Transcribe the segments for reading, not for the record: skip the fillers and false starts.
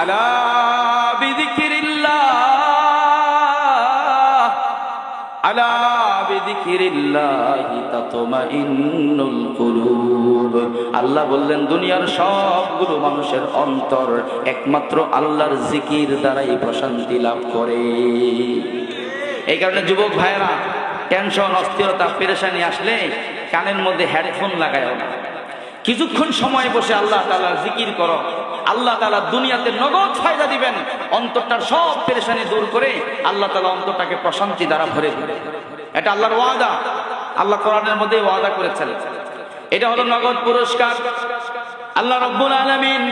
আলা বিযিকিরিল্লাহ আলা বিযিকিরিল্লাহি তাতমাইন্নুল কুলুব। আল্লাহ বললেন দুনিয়ার সবগুলো মানুষের অন্তর একমাত্র আল্লাহর জিকির দ্বারাই প্রশান্তি লাভ করে। এই কারণে যুবক ভাইরা টেনশন, অস্থিরতা, পেরেশানি আসলে কানের মধ্যে হেডফোন লাগায়ও না। কিছুক্ষণ সময় বসে আল্লাহ তাআলার জিকির করো। আল্লাহ তাআলা দুনিয়াতে নগদ ফায়দা দিবেন। অন্তরটার সব পেরেশানি দূর করে আল্লাহ তাআলা অন্তরটাকে প্রশান্তি দ্বারা ভরে দেবে। এটা আল্লাহর ওয়াদা। আল্লাহ কোরআনের মধ্যে ওয়াদা করেছেন। এটা হলো নগদ পুরস্কার। আল্লাহ রাব্বুল আলামিন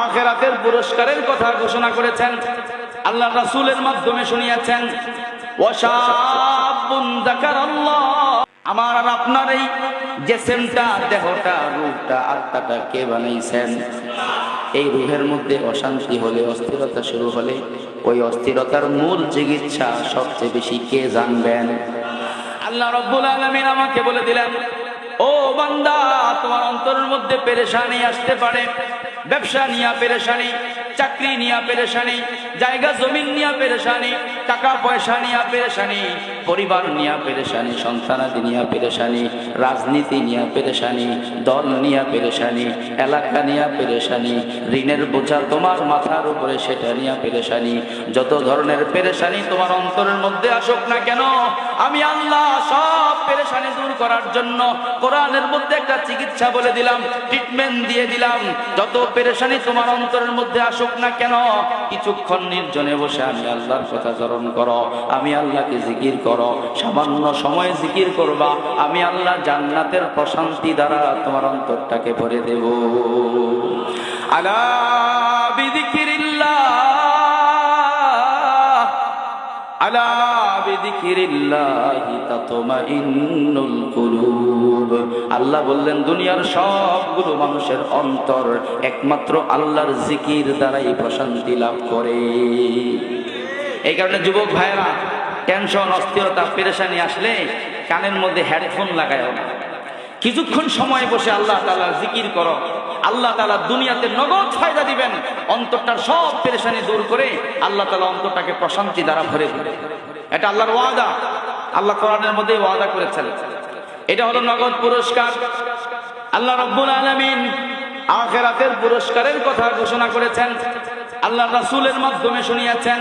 আখিরাতের পুরস্কারের কথা ঘোষণা করেছেন। আল্লাহ রাসূলের মাধ্যমে শুনিয়েছেন, ওয়াশাবুন যাকারাল্লাহ। আমার আর আপনার এই জিসমটা, দেহটা, রূহটা, আত্মাটা কে বানাইছেন? এই রূহের মধ্যে অশান্তি হলে, অস্থিরতা শুরু হলে, ওই অস্থিরতার মূল চিকিৎসা সবচেয়ে বেশি কে জানবেন? আল্লাহ রাব্বুল আলামিন আমাকে বলে দিলেন, ও বান্দা, তোমার অন্তরের মধ্যে পেরেশানি আসতে পারে। ব্যবসা নিয়ে পেরেশানি, চাকরি নিয়ে পেরেশানি, জায়গা জমিন নিয়ে পেরেশানি, টাকা পয়সা নিয়ে পেরেশানি, পরিবার নিয়ে পেরেশানি, সন্তানাদি নিয়ে পেরেশানি, রাজনীতি নিয়ে পেরেশানি, দল নিয়ে পেরেশানি, এলাকা নিয়ে পেরেশানি, ঋণের বোঝা তোমার মাথার উপরে সেটা নিয়ে পেরেশানি। যত ধরনের পেরেশানি তোমার অন্তরের মধ্যে আসুক না কেন, আমি আল্লাহ সব পেরেশানি দূর করার জন্য কোরআনের মধ্যে একটা চিকিৎসা বলে দিলাম, ট্রিটমেন্ট দিয়ে দিলাম। যত পেরেশানি তোমার অন্তরের মধ্যে আসুক না কেন, কিছুক্ষণ নির্জনে বসে আমি আল্লাহর কথা স্মরণ করো, আমি আল্লাহকে জিকির করো। সামান্য সময় জিকির করবা, আমি আল্লাহ জান্নাতের প্রশান্তি দ্বারা তোমার অন্তরটাকে ভরে দেব। আলা বিযিকিরিল্লাহ আলা বিযিকিরিল্লাহি তাতমাইন্নুল কুলুব। আল্লাহ বললেন দুনিয়ার সবগুলো মানুষের অন্তর একমাত্র আল্লাহর জিকির দ্বারাই প্রশান্তি লাভ করে। এই কারণে যুবক ভাইরা টেনশন, অস্থিরতা, পেরেশানি আসলে কানের মধ্যে হেডফোন লাগায়ও না। কিছুক্ষণ সময় বসে আল্লাহ তাআলার জিকির করো। আল্লাহ তাআলা দুনিয়াতে নগদ ফায়দা দিবেন। অন্তরটার সব পেরেশানি দূর করে আল্লাহ তাআলা অন্তরটাকে প্রশান্তি দ্বারা ভরে দেবে। এটা আল্লাহর ওয়াদা। আল্লাহ কোরআনের মধ্যে ওয়াদা করেছেন। এটা হলো নগদ পুরস্কার। আল্লাহ রাব্বুল আলামিন আখিরাতের পুরস্কারের কথা ঘোষণা করেছেন। আল্লাহ রাসূলের মাধ্যমে শুনিয়েছেন,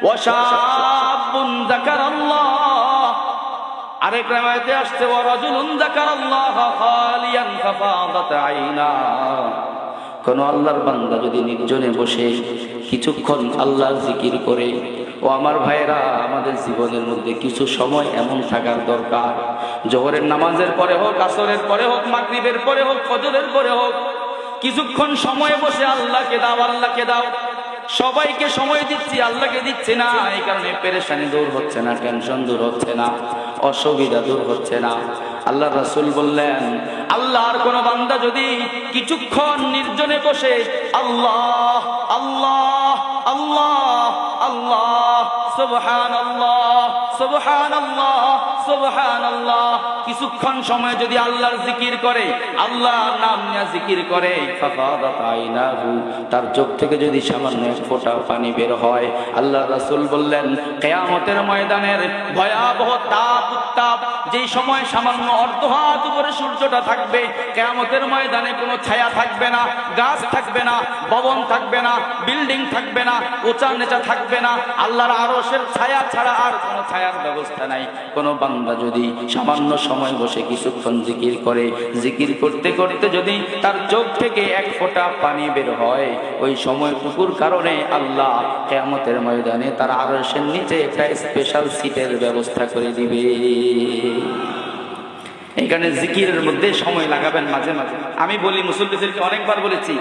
ওয়াশাবুন যাকারাল্লাহ। আরেক riwayate আসছে, ওয়ারাজুলুন যাকারাল্লাহ খালিয়ান ফাফাদাত আইনা। কোন আল্লাহর বান্দা যদি নির্জনে বসে কিছুক্ষণ আল্লাহর জিকির করে, ও আমার ভাইরা, আমাদের জীবনের মধ্যে কিছু সময় এমন থাকার দরকার, জোহরের নামাজের পরে হোক, আসরের পরে হোক, মাগরিবের পরে হোক, ফজরের পরে হোক, কিছুক্ষণ সময় বসে আল্লাহকে দাও, আল্লাহকে দাও। সবাইকে সময় দিচ্ছি, আল্লাহকে দিচ্ছি না। এই কারণে পেরেশানি দূর হচ্ছে না, টেনশন দূর হচ্ছে না, অসুবিধা দূর হচ্ছে না। আল্লাহ রাসূল বললেন, আল্লাহর কোন বান্দা যদি কিছুক্ষণ নির্জনে বসে আল্লাহ আল্লাহ আল্লাহ আল্লাহ সুবহানাল্লাহ সুবহানাল্লাহ সুবহানাল্লাহ কিছুক্ষণ সময় যদি আল্লাহর জিকির করে, আল্লাহর নাম নিয়ে জিকির করে, ফাফাদাত আইনাহু, তার চোখ থেকে যদি সামান্য এক ফোঁটা পানি বের হয়, আল্লাহ রাসূল বললেন কিয়ামতের ময়দানের ভয়াবহ তাপ উত্তাপ, যেই সময় সামান্য অর্ধ হাত উপরে সূর্যটা থাকবে, কিয়ামতের ময়দানে কোনো ছায়া থাকবে না, গাছ থাকবে না, ভবন থাকবে না, বিল্ডিং থাকবে না, উঁচা নিচা থাকবে না, আল্লাহর আরশের ছায়া ছাড়া আর কোনো ছায়ার ব্যবস্থা নাই। কোনো বান্দা যদি সামান্য সময় বসে কিছুক্ষণ জিকির করে, জিকির করতে করতে যদি তার চোখ থেকে এক ফোঁটা পানি বের হয়, ওই সময়টুকুর কারণে আল্লাহ কিয়ামতের ময়দানে তার আরশের নিচে একটা স্পেশাল সিটের ব্যবস্থা করে দিবে। এইখানে জিকিরের মধ্যে সময় লাগাবেন মাঝে মাঝে। আমি বলি, মুসল্লিদেরকে অনেকবার বলেছি,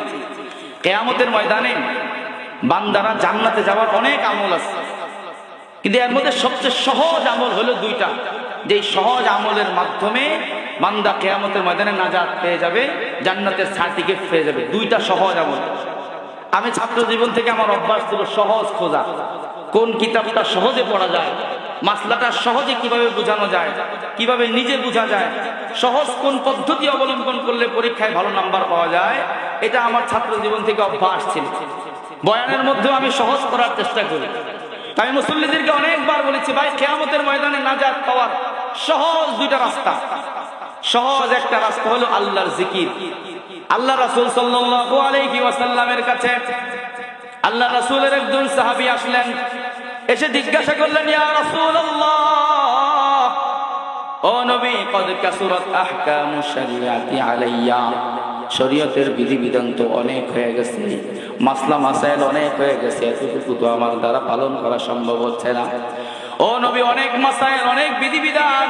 কিয়ামতের ময়দানে বান্দারা জান্নাতে যাওয়ার অনেক আমল আছে, কিন্তু এর মধ্যে সবচেয়ে সহজ আমল হলো দুইটা, যে সহজ আমলের মাধ্যমে বান্দা কিয়ামতের ময়দানে নাজাত পেয়ে যাবে, জান্নাতের সার্টিফিকেট পেয়ে যাবে। দুইটা সহজ আমল। আমি ছাত্র জীবন থেকে আমার অভ্যাস ছিল সহজ খোঁজা, কোন কিতাবটা সহজে পড়া যায়, মাসলাটা সহজে কিভাবে বোঝানো যায়, কিভাবে নিজে বোঝা যায়, সহজ কোন পদ্ধতি অবলম্বন করলে পরীক্ষায় ভালো নাম্বার পাওয়া যায়। এটা আমার ছাত্র জীবন থেকে অভ্যাস ছিল। বয়ানের মধ্যেও আমি সহজ করার চেষ্টা করি। তাই মুসল্লিদেরকে অনেকবার বলেছি, ভাই কিয়ামতের ময়দানে নাজাত পাওয়ার সহজ দুইটা রাস্তা। সহজ একটা রাস্তা হলো আল্লাহর জিকির। আল্লাহ রাসূল সাল্লাল্লাহু আলাইহি ওয়াসাল্লামের কাছে আল্লাহ রাসূলের একজন সাহাবী আসলেন, এসে জিজ্ঞাসা করলেন, ইয়া রাসূলুল্লাহ, ও নবী, কদ কাসুরাত আহকামু শরিয়াতি আলাইয়া, শরীয়তের বিধিবিধান তো অনেক হয়ে গেছে, মাসলা মাসাইল অনেক হয়ে গেছে, এতটুকু তো আমার দ্বারা পালন করা সম্ভব হচ্ছে না। ও নবী, অনেক মাসাইল, অনেক বিধিবিধান,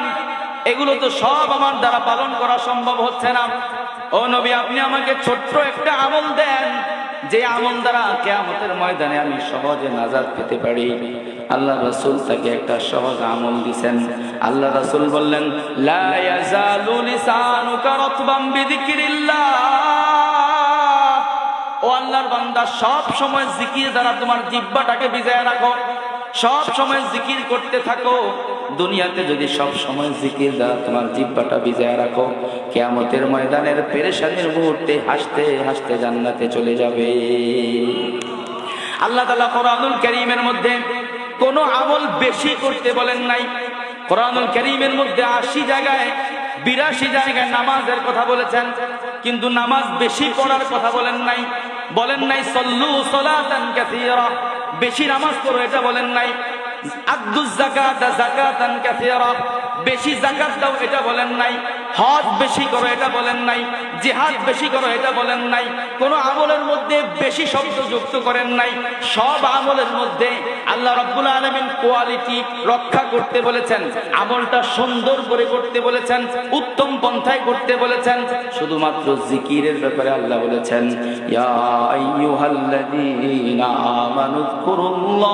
এগুলো তো সব আমার দ্বারা পালন করা সম্ভব হচ্ছে না। ও নবী, আপনি আমাকে ছোট্ট একটা আমল দেন, যে আমল দ্বারা কিয়ামতের ময়দানে আমি সহজে নাজাত পেতে পারি। আল্লাহ রাসূল তাকে একটা সহজ আমল দিবেন। আল্লাহ রাসূল বললেন, লা ইয়াজালু লিসানুকা রাতবান বিযিকরিল্লাহ, ও আল্লাহর বান্দা, সব সময় জিকির দ্বারা তোমার জিহ্বাটাকে ভিজায় রাখো, সব সময় জিকির করতে থাকো। দুনিয়াতে যদি সব সময় জিকির দ্বারা তোমার জিহ্বাটা ভিজায় রাখো, কিয়ামতের ময়দানের পেরেশানির মুহূর্তে হাসতে হাসতে জান্নাতে চলে যাবে। আল্লাহ তাআলা কোরআনুল কারীমের মধ্যে কোন আমল বেশি করতে বলেন নাই। কোরআনুল কারীমের মধ্যে 80 জায়গায় 82 জায়গায় নামাজের কথা বলেছেন, কিন্তু নামাজ বেশি পড়ার কথা বলেন নাই। বলেন নাই সল্লু সলাতান কাসীরা, বেশি নামাজ পড়ো, এটা বলেন নাই। আদ্দুজ যাকাত যাকাতান কাসীরা, বেশি যাকাত দাও, এটা বলেন নাই। হজ বেশি করো, এটা বলেন নাই। জিহাদ বেশি করো, এটা বলেন নাই। কোন আমলের মধ্যে বেশি শব্দ যুক্ত করেন নাই। সব আমলের মধ্যে আল্লাহ রাব্বুল আলামিন কোয়ালিটি রক্ষা করতে বলেছেন, আমলটা সুন্দর করে করতে বলেছেন, উত্তম পন্থায় করতে বলেছেন। শুধুমাত্র জিকিরের ব্যাপারে আল্লাহ বলেছেন, ইয়া আইয়ুহাল্লাযীনা আমানুযকুরুল্লাহ,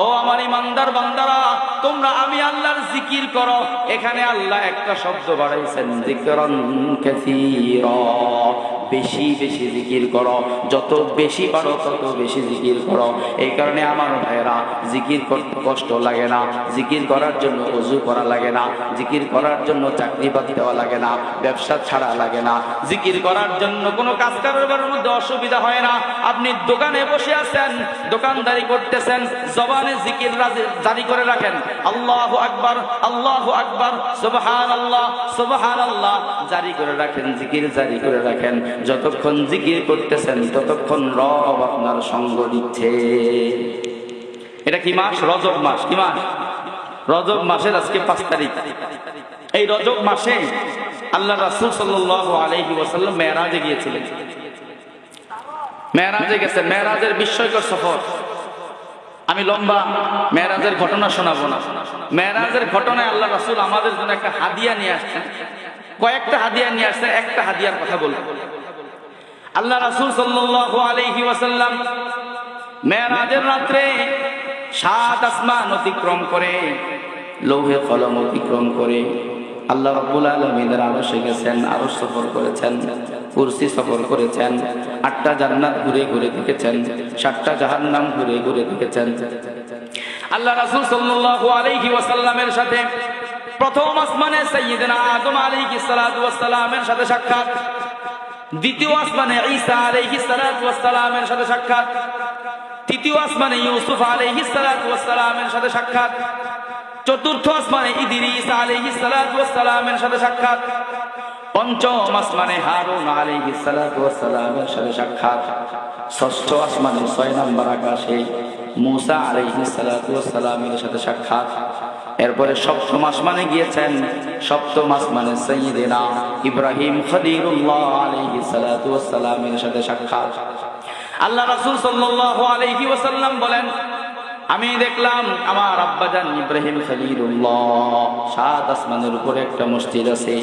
ও আমার ইমানদার বান্দারা, তোমরা আমি আল্লাহর জিকির করো। এখানে আল্লাহ একটা শব্দ বাড়াইছেন, যিকরান কাসীরা, বেশি বেশি জিকির করো, যত বেশি পারো তত বেশি জিকির করো। এই কারণে আমার ভাইরা, জিকির করতে কষ্ট লাগে না, জিকির করার জন্য ওযু করা লাগে না, জিকির করার জন্য চাকরি বাকরি দেওয়া লাগে না, ব্যবসা ছাড়া লাগে না, জিকির করার জন্য কোনো কাজ কারবারের মধ্যে অসুবিধা হয় না। আপনি দোকানে বসে আছেন, দোকানদারি করতেছেন, জবানে জিকির জারি করে রাখেন, আল্লাহু আকবার, আল্লাহু আকবার, সুবহানাল্লাহ, সুবহানাল্লাহ জারি করে রাখেন, জিকির জারি করে রাখেন। যতক্ষণ জিকির করতেছেন ততক্ষণ রব আপনার সঙ্গ দিচ্ছে। এটা কি মাস? রজব মাস। কি মাস? রজব মাসের আজকে 5 তারিখ। এই রজব মাসে আল্লাহ রাসূল সাল্লাল্লাহু আলাইহি ওয়াসাল্লাম মেরাজে গিয়েছিলেন। মেরাজে গেছেন, মেরাজের বিস্ময়কর সফর। আমি লম্বা মেরাজের ঘটনা শোনাবো না। মেরাজের ঘটনায় আল্লাহ রাসূল আমাদের জন্য একটা হাদিয়া নিয়ে আসছেন, কয়েকটা হাদিয়া নিয়ে আসছেন। একটা হাদিয়ার কথা বলবো। আল্লাহ রাসূল সাল্লাল্লাহু আলাইহি ওয়াসাল্লাম মেরাজের রাত্রে 7 আসমান অতিক্রম করে, লৌহে কলম অতিক্রম করে আল্লাহ রাব্বুল আলামিনের আরশে গেছেন, আরশ সফর করেছেন, কুরসি সফর করেছেন, 8টা জান্নাত ঘুরে ঘুরে দেখেছেন, 7টা জাহান্নাম ঘুরে ঘুরে দেখেছেন। আল্লাহ রাসূল সাল্লাল্লাহু আলাইহি ওয়াসাল্লামের সাথে প্রথম আসমানে সাইয়্যিদনা আদম আলাইহিস সালাতু ওয়াস সালামের সাথে সাক্ষাৎ, দ্বিতীয় আসমানে ঈসা আলাইহিস সালাতু ওয়াস সালামের সাথে সাক্ষাৎ, তৃতীয় আসমানে ইউসুফ আলাইহিস সালাতু ওয়াস সালামের সাথে সাক্ষাৎ, চতুর্থ আসমানে ইদ্রিস আলাইহিস সালাতু ওয়াস সালামের সাথে সাক্ষাৎ, পঞ্চম আসমানে হারুন আলাইহিস সালাতু ওয়াস সালামের সাথে সাক্ষাৎ, ষষ্ঠ আসমানে 6 নম্বর আকাশে মূসা আলাইহিস সালাতু ওয়াস সালামের সাথে সাক্ষাৎ। এরপরে সপ্তম আসমানে গিয়েছেন, সপ্তম আসমানে সাইয়্যিদিনা ইব্রাহিম খলিলুল্লাহ আলাইহিস সালাতু ওয়াস সালামের সাথে সাক্ষাৎ। আল্লাহ রাসূল সাল্লাল্লাহু আলাইহি ওয়াসাল্লাম বলেন, আমি দেখলাম আমার আব্বাজান ইব্রাহিম খলিলুল্লাহ 7 আসমানের উপরে একটা মসজিদ আছে,